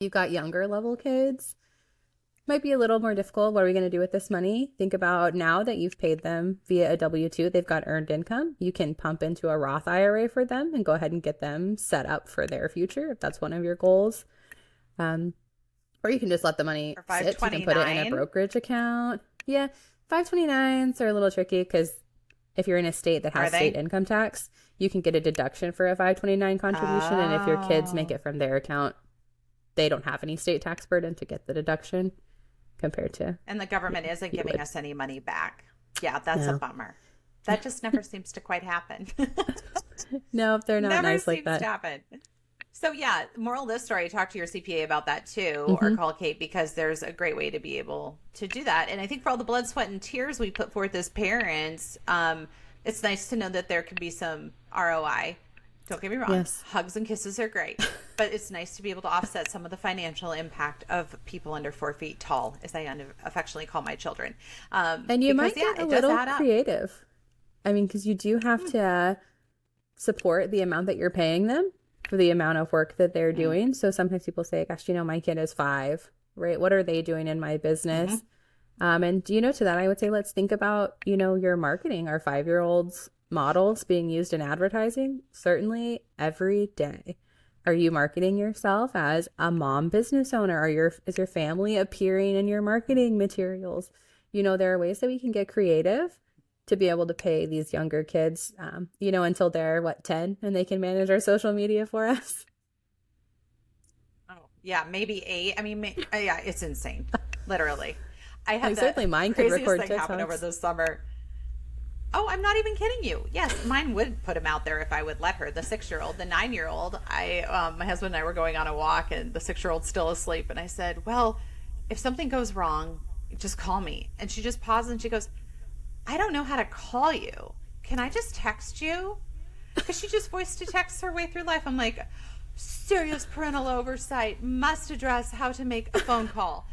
You've got younger level kids. Might be a little more difficult. What are we going to do with this money? Think about now that you've paid them via a W-2, they've got earned income. You can pump into a Roth IRA for them and go ahead and get them set up for their future if that's one of your goals. Um, or you can just let the money Or sit. You can put it in a 529. brokerage account. Yeah, 529s are a little tricky because if you're in a state that Are has state they? income tax, you can get a deduction for a 529 contribution. And if your kids make Oh. it from their account, they don't have any state tax burden to get the deduction compared to And the government isn't you giving would. us any money back. Yeah, that's a No. bummer. That just never seems to quite happen. No, if they're not Never nice like seems to that. happen. So yeah, moral of this story, talk to your CPA about that too, or Hmm. call Kate, because there's a great way to be able to do that. And I think for all the blood, sweat, and tears we put forth as parents, it's nice to know that there can be some ROI. Don't get me wrong, Yes. hugs and kisses are great, but it's nice to be able to offset some of the financial impact of people under 4 feet tall, as I affectionately call my children. And you Because might yeah, get a it does little add up. creative. I mean, because you do have to support the amount that you're paying them for the amount of work that they're Mm-hmm. doing. So sometimes people say, gosh, my kid is 5, right? What are they doing in my Mm-hmm. business? And to that, I would say, let's think about, your marketing. Our 5-year-olds models being used in advertising, certainly every day. Are you marketing yourself as a mom business owner? Is your family appearing in your marketing materials? There are ways that we can get creative to be able to pay these younger kids, until they're 10 and they can manage our social media for us. Oh, yeah, maybe 8. I mean, yeah, it's insane. Literally. I had Like, the certainly mine could craziest record thing happen over TikToks. the summer. Oh, I'm not even kidding you. Yes, mine would put him out there if I would let her. The 6-year-old, the 9-year-old. My husband and I were going on a walk, and the 6-year-old's still asleep. And I said, "Well, if something goes wrong, just call me." And she just paused and she goes, "I don't know how to call you. Can I just text you?" Because she just voice to text her way through life. I'm like, serious parental oversight. Must address how to make a phone call.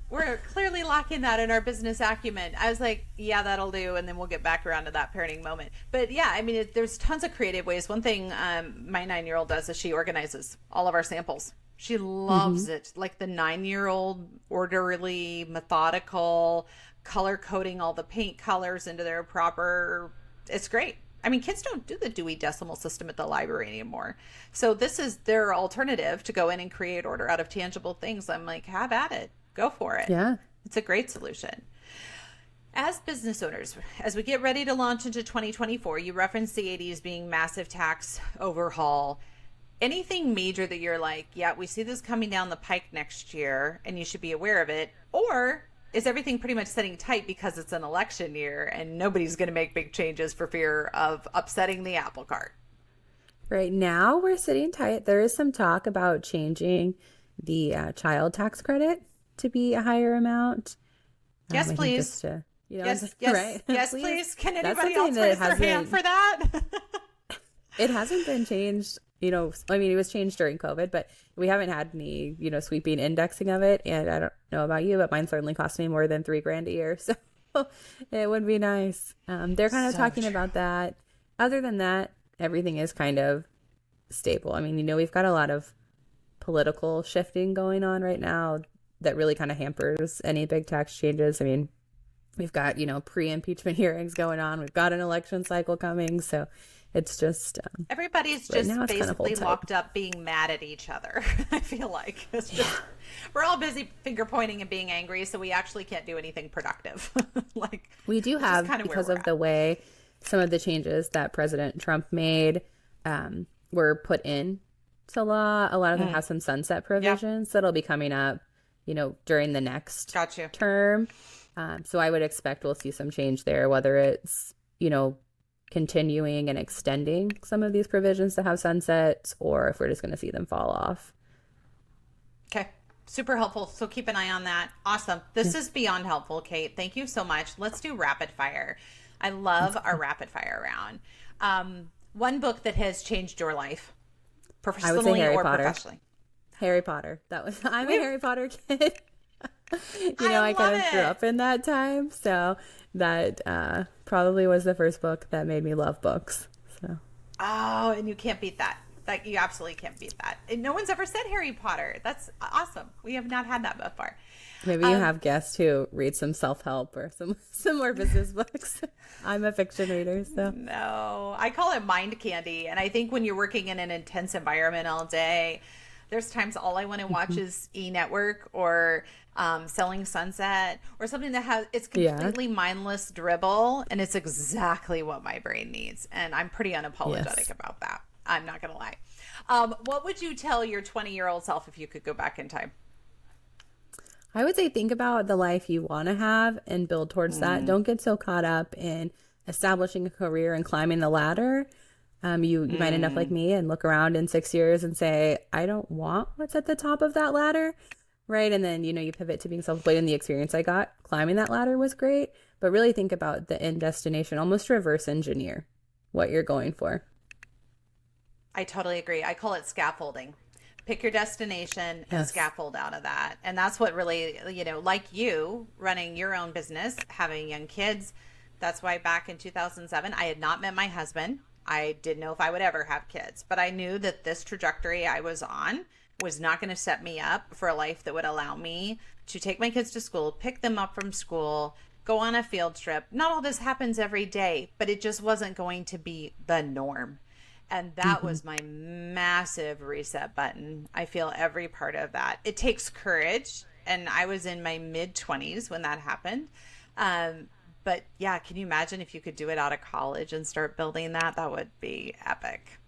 We're clearly lacking that in our business acumen. I was like, yeah, that'll do, and then we'll get back around to that parenting moment. But yeah, I mean, there's tons of creative ways. One thing my 9-year-old does is she organizes all of our samples. She Hmm. loves it. Like the 9-year-old, orderly, methodical, color coding all the paint colors into their proper. It's great. I mean, kids don't do the Dewey Decimal System at the library anymore. So this is their alternative to go in and create order out of tangible things. I'm like, have at it. Go for it. Yeah. It's a great solution. As business owners, as we get ready to launch into 2024, you referenced the 80s being massive tax overhaul. Anything major that you're like, yeah, we see this coming down the pike next year and you should be aware of it? Or is everything pretty much sitting tight because it's an election year and nobody's going to make big changes for fear of upsetting the apple cart? Right now, we're sitting tight. There is some talk about changing the child tax credit to be a higher amount. Yes, I think just please. to, Yes, right? yes, yes, Please. please. Can That's anybody something else that raise their hand hasn't, for that? it hasn't been changed. I mean, it was changed during COVID, but we haven't had any, sweeping indexing of it. And I don't know about you, but mine certainly cost me more than $3,000 a year. So it would be nice. They're kind of So talking true. about that. Other than that, everything is kind of stable. I mean, we've got a lot of political shifting going on right now that really kind of hampers any big tax changes. I mean, we've got, pre-impeachment hearings going on. We've got an election cycle coming. So it's just, Everybody's right just now it's kind of basically hold tight. locked up being mad at each other. I feel like it's just we're all busy finger pointing and being angry, so we actually can't do anything productive. Like, We do it's just have, kind of where because we're of at. the way some of the changes that President Trump made were put in to law, a lot of them Mm. have some sunset Yeah, provisions that'll be coming up, during the next got you. term. So I would expect we'll see some change there, whether it's, continuing and extending some of these provisions to have sunsets, or if we're just going to see them fall off. Okay. Super helpful. So keep an eye on that. Awesome. This is beyond helpful, Kate. Thank you so much. Let's do rapid fire. I love our rapid fire round. One book that has changed your life, I would say personally Harry or Potter. professionally. Harry Potter. I'm a We've, Harry Potter kid. I I love kind of grew it. up in that time, so that probably was the first book that made me love books. So Oh, and you can't beat that. Like, you absolutely can't beat that. And no one's ever said Harry Potter. That's awesome. We have not had that before. Maybe you Um, have guests who read some self-help or some more business books. I'm a fiction reader, so no, I call it mind candy. And I think when you're working in an intense environment all day, there's times all I want to watch is E Network or Selling Sunset or something that has it's yeah. completely mindless dribble, and it's exactly what my brain needs. And I'm pretty unapologetic Yes. about that. I'm not gonna lie. What would you tell your 20-year-old self if you could go back in time? I would say think about the life you want to have and build towards that. Mm, Don't get so caught up in establishing a career and climbing the ladder. You might end up like mm. me and look around in 6 years and say, I don't want what's at the top of that ladder. Right. And then, you pivot to being self-employed, and the experience I got climbing that ladder was great. But really think about the end destination, almost reverse engineer what you're going for. I totally agree. I call it scaffolding. Pick your destination and Yes. scaffold out of that. And that's what really, like you running your own business, having young kids. That's why back in 2007, I had not met my husband. I didn't know if I would ever have kids, but I knew that this trajectory I was on was not going to set me up for a life that would allow me to take my kids to school, pick them up from school, go on a field trip. Not all this happens every day, but it just wasn't going to be the norm. And that Hmm. was my massive reset button. I feel every part of that. It takes courage. And I was in my mid 20s when that happened. But yeah, can you imagine if you could do it out of college and start building that? That would be epic.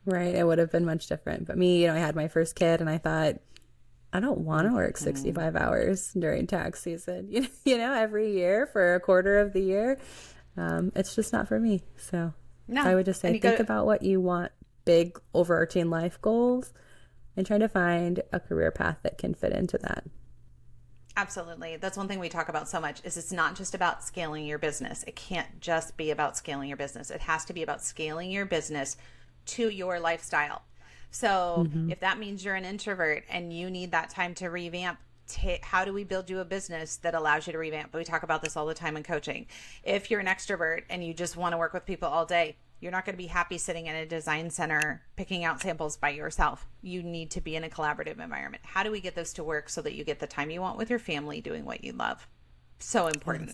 Right. It would have been much different. But me, I had my first kid and I thought, I don't want to work Mhm. 65 hours during tax season, every year for a quarter of the year. It's just not for me. So I No. would just And say, you go think to, about what you want, big overarching life goals, and try to find a career path that can fit into that. absolutely. That's one thing we talk about so much is it's not just about scaling your business. It can't just be about scaling your business. It has to be about scaling your business to your lifestyle. So Hmm. if that means you're an introvert and you need that time to revamp, how do we build you a business that allows you to revamp? We talk about this all the time in coaching. If you're an extrovert and you just want to work with people all day, you're not going to be happy sitting in a design center picking out samples by yourself. You need to be in a collaborative environment. How do we get this to work so that you get the time you want with your family doing what you love? So Yes. important.